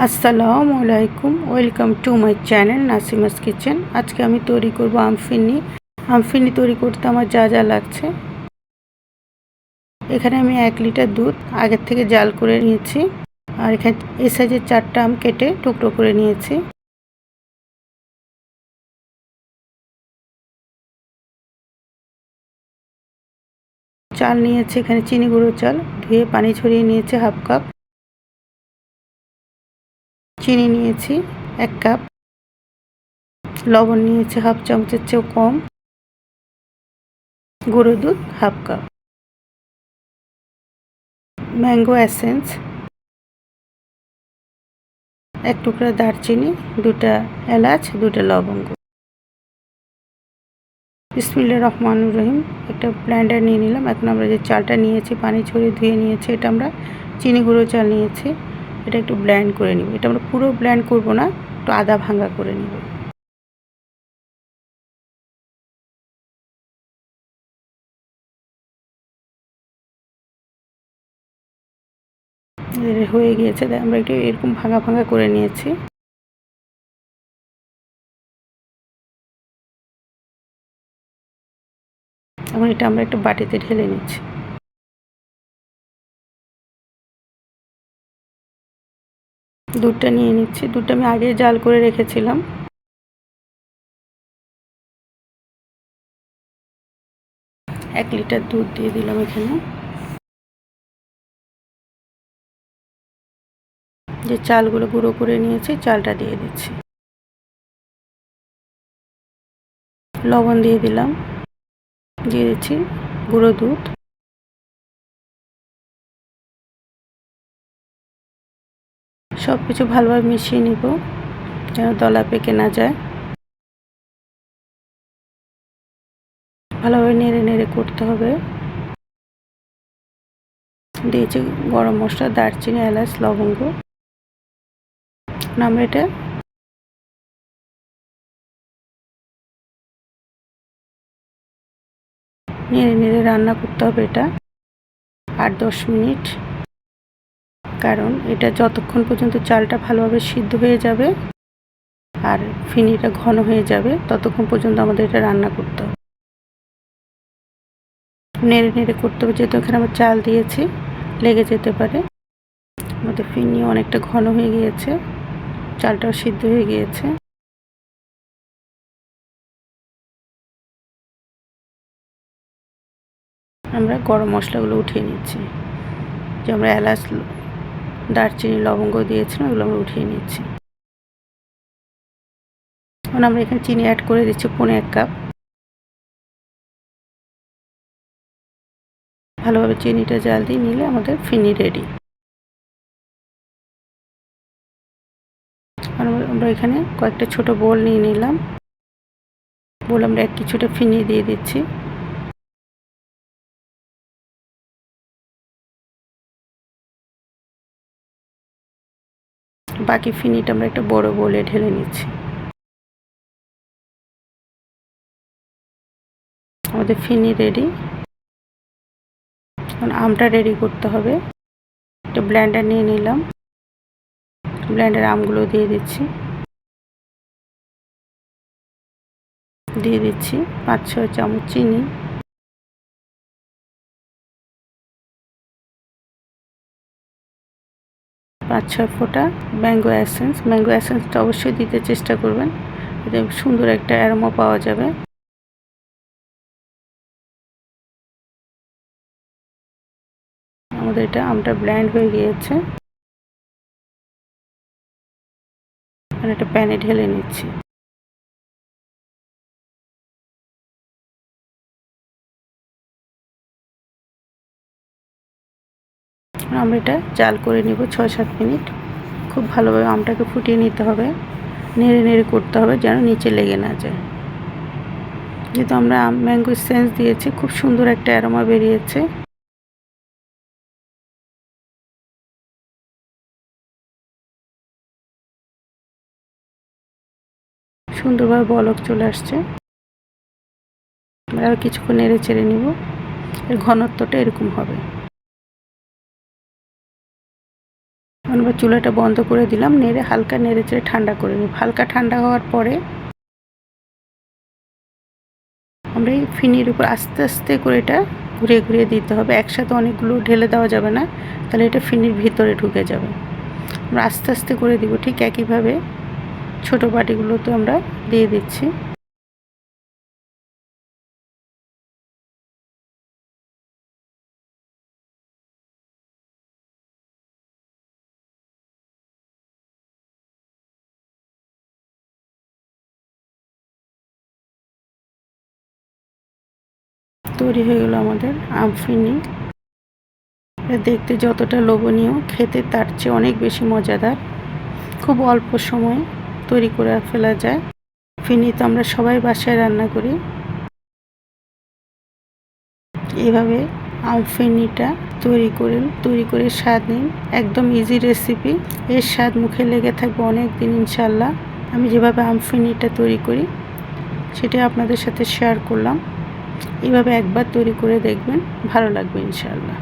আসসালামু আলাইকুম, welcome to my channel Nasima's kitchen. আজকে আমি তৈরি করব আমফিন্নি তৈরি করতে আমার যা যা লাগছে। এখানে আমি 1 লিটার দুধ আগের থেকে জাল করে নিয়েছি, আর এখানে এই সাইজের 4টা আম কেটে টুকরো করে নিয়েছি। চাল নিয়েছি, এখানে চিনি গুঁড়ো চাল ধুয়ে পানি ঝরিয়ে নিয়েছি হাফ কাপ। চিনি নিয়েছি 1 কাপ। লবণ নিয়েছি হাফ চামচের চেয়েও কম। গুঁড়ো দুধ হাফ কাপ। ম্যাঙ্গো এসেন্স, 1 টুকরা দারচিনি, 2টা এলাচ, 2টা লবঙ্গ। বিসমিল্লাহির রহমানির রহিম। একটা ব্লেন্ডার নিয়ে নিলাম। এখন আমরা যে চালটা নিয়েছি পানি ঝরিয়ে ধুয়ে নিয়েছি, এটা আমরা চিনি গুঁড়ো চাল নিয়েছি, এটা একটু ব্লেন্ড করে নিব। এটা আমরা পুরো ব্লেন্ড করব না, একটু আধা ভাঙা করে নিব। হয়ে গিয়েছে, আমরা একটু এরকম ভাঙা ভাঙা করে নিয়েছি। এখন এটা আমরা একটা বাটিতে ঢেলে নিচ্ছি। দুধটা নিয়ে নিচ্ছি। দুধটা আমি আগে জাল করে রেখেছিলাম। এক লিটার দুধ দিয়ে দিলাম এখানে। যে চালগুলো গুঁড়ো করে নিয়েছি চালটা দিয়ে দিচ্ছি। লবণ দিয়ে দিলাম। দিয়ে দিচ্ছি গুঁড়ো দুধ। সব কিছু ভালোভাবে মিশিয়ে নিব যেন দলা পেকে না যায়। ভালোভাবে নেড়ে নেড়ে করতে হবে। দিয়েছি গরম মশলা, দারচিনি, এলাচ, লবঙ্গ। আমরা এটা নেড়ে নেড়ে রান্না করতে হবে এটা 8-10 মিনিট। কারণ এটা যতক্ষণ পর্যন্ত চালটা ভালোভাবে সিদ্ধ হয়ে যাবে আর ফিনিটা ঘন হয়ে যাবে ততক্ষণ পর্যন্ত আমাদের এটা রান্না করতে হবে। নেড়ে নেড়ে করতে হবে, যেহেতু এখানে আমরা চাল দিয়েছি লেগে যেতে পারে। আমাদের ফিনি অনেকটা ঘন হয়ে গিয়েছে, চালটাও সিদ্ধ হয়ে গিয়েছে। আমরা গরম মশলাগুলো উঠিয়ে নিচ্ছি। যে আমরা এলাচ, দারচিনি, লবঙ্গ দিয়েছিলাম ওগুলো আমরা উঠিয়ে নিচ্ছি। এখন আমরা এখানে চিনি অ্যাড করে দিচ্ছি 1.5 কাপ। ভালোভাবে চিনিটা জাল দিয়ে নিলে আমাদের ফিনি রেডি। আমরা এখানে কয়েকটা ছোট বোল নিয়ে নিলাম। বোল আমরা কিছুটা ফিনি দিয়ে দিচ্ছি। বাকি ফিনিটা আমরা একটা বড় বোলে ঢেলে নিচ্ছি। আমাদের ফিনি রেডি। এখন আমটা রেডি করতে হবে। একটা ব্লেন্ডার নিয়ে নিলাম। ব্লেন্ডারে আমগুলো দিয়ে দিচ্ছি। দিয়ে দিচ্ছি 5-6 চামচ চিনি। 5-6 ফোঁটা ম্যাঙ্গো এসেন্স। ম্যাঙ্গো এসেন্সটা অবশ্যই দিতে চেষ্টা করবেন, এতে সুন্দর একটা অ্যারোমা পাওয়া যাবে। আমাদের এটা আমটা ব্লেন্ড হয়ে গিয়েছে। এখন একটা প্যানে ঢেলে নিচ্ছি। আমরা এটা জাল করে নিব 6-7 মিনিট। খুব ভালোভাবে আমটাকে ফুটিয়ে নিতে হবে, নেড়ে নেড়ে করতে হবে যেন নিচে লেগে না যায়। যেহেতু আমরা ম্যাঙ্গো এসেন্স দিয়েছি, খুব সুন্দর একটা অ্যারোমা বেরিয়েছে। সুন্দরভাবে বলক চলে আসছে। আর কিছুক্ষণ নেড়ে চেড়ে নিব। এর ঘনত্বটা এরকম হবে। এবার চুলাটা বন্ধ করে দিলাম, নেড়ে হালকা নেড়ে চেড়ে ঠান্ডা করে নিই। হালকা ঠান্ডা হওয়ার পরে আমরা এই ফিনির উপর আস্তে আস্তে করে এটা ঘুরিয়ে ঘুরিয়ে দিতে হবে। একসাথে অনেকগুলো ঢেলে দেওয়া যাবে না, তাহলে এটা ফিনির ভিতরে ঢুকে যাবে। আমরা আস্তে আস্তে করে দিব। ঠিক একইভাবে ছোটো বাটিগুলোতে আমরা দিয়ে দিচ্ছি। তৈরি হয়ে গেল আমাদের আমফিনি। দেখতে যতটা লোভনীয়, খেতে তার চেয়ে অনেক বেশি মজাদার। খুব অল্প সময়ে তৈরি করে ফেলা যায়। ফিনি তো আমরা সবাই বাসায় রান্না করি। এভাবে আমফিনিটা তৈরি করে স্বাদ নিন। একদম ইজি রেসিপি, এর স্বাদ মুখে লেগে থাকবে অনেক দিন ইনশাল্লাহ। আমি যেভাবে আমফিনিটা তৈরি করি সেটা আপনাদের সাথে শেয়ার করলাম। এভাবে একবার তৈরি করে দেখবেন, ভালো লাগবে ইনশাল্লাহ।